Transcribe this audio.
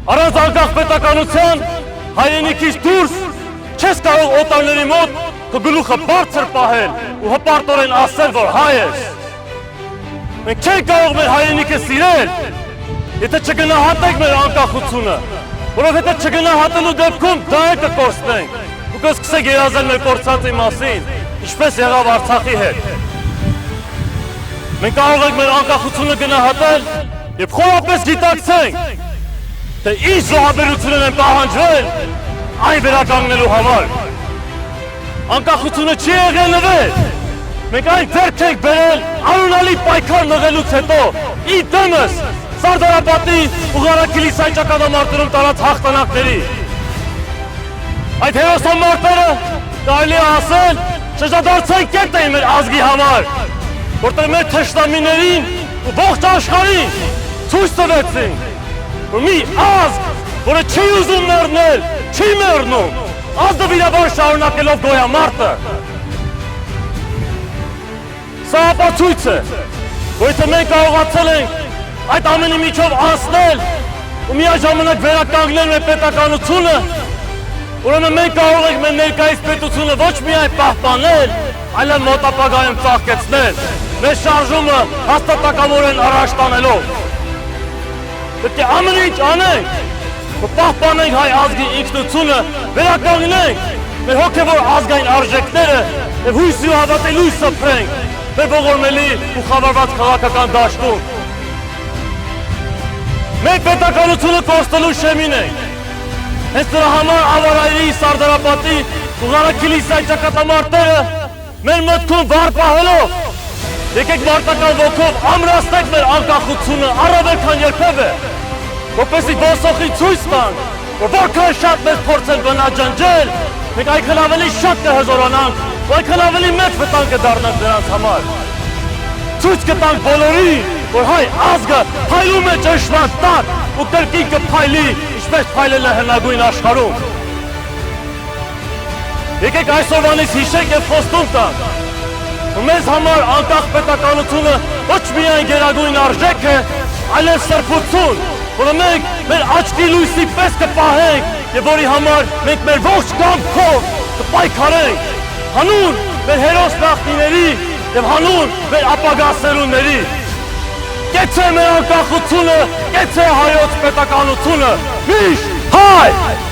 Առանց անկախ պետականության հայրենիքից դուրս չես կարող օտարների մոտ քո գլուխը բարձր պահել ու հպարտորեն ասել, որ հայ ես։ Մենք չենք կարող մեր հայրենիքը սիրել, եթե չգնահատենք մեր անկախությունը, որովհետև չգնահատելու դեպքում դա է կկորցնենք ու կսկսենք երազել մեր կորցածի մասին, ինչպես եղավ Արցախի հետ։ Մենք կարող ենք մեր անկախությունը գնահատել եւ խորապես գիտակցենք, թե ինչ զոհաբերություններ են պահանջվել այն վերականգնելու համար։ Անկախությունը չի եղել նվեր, մենք այն ձեռք ենք բերել անունալի պայքար մղելուց հետո, ի դեմս Սարդարապատի ու Ղարաքիլիսայի ճակատամարտերում տարած հաղթանակների։ Այդ հերոսամարտերը կարելի է ասել շրջադարձային կետ էին մեր ազգի համար, որտեղ մեր թշնամիներին ու ողջ աշխարհին ցույց տվեցին, որ մի ազգ, որը չի ուզում մեռնել, չի մեռնում, ազնվիրաբար շարունակելով գոյամարտը։ Սա ապացույց է, որ եթե մենք կարողացել ենք այդ ամենի միջով անցնել ու միաժամանակ վերականգնել մեր պետականությունը, ուրեմն մենք կարող ենք մեր ներկայիս պետությունը ոչ միայն պահպանել, այլև մոտ ապագայում ծաղկեցնել, մեր շարժումը հաստատակամորեն առաջ տանելով։ Պետք է ամեն ինչ անենք, որ պահպանենք հայ ազգի ինքնությունը, վերականգնենք մեր հոգևոր ազգային արժեքները եւ հույսի ու հավատի լույս սփռենք մեր ողորմելի ու խավարված քաղաքական դաշտում։ Մենք պետականությունը կորցնելու շեմին ենք։ Հենց դրա համար Ավարայրի, Սարդարապատի ու Ղարաքիլիսայի ճակատամարտերը մեր մտքում վառ պահելով, եկեք մարտական ոգով ամրացնենք մեր անկախությունը առավել քան երբևէ, որպեսզի ոսոխին ցույց տանք, որ որքան շատ մեզ փորձեն բնաջնջել, մենք այնքան ավելի շատ կհզորանանք, ու այնքան ավելի մեծ վտանգ կդառնանք նրանց համար։ Ցույց կտանք բոլորին, որ հայ ազգը փայլում է ճշմարտ տակ ու կրկին կփայլի, ինչպես փայլել է հնագույն աշխարհում։ Եկեք այսօրվանից հիշենք եւ խոստում տանք, որ մեզ համար անկախ պետականությունը ոչ միայն գերագույն արժեք է, այլև սրբություն, որը մենք մեր աչքի լույսի պես կպահենք եւ որի համար մենք մեր ողջ կամքով կպայքարենք, հանուն մեր հերոս նախնիների եւ հանուն մեր ապագա սերունդների։ Կեցե մեր անկախությունը, կեցե հայոց պետականությունը, միշտ հայ!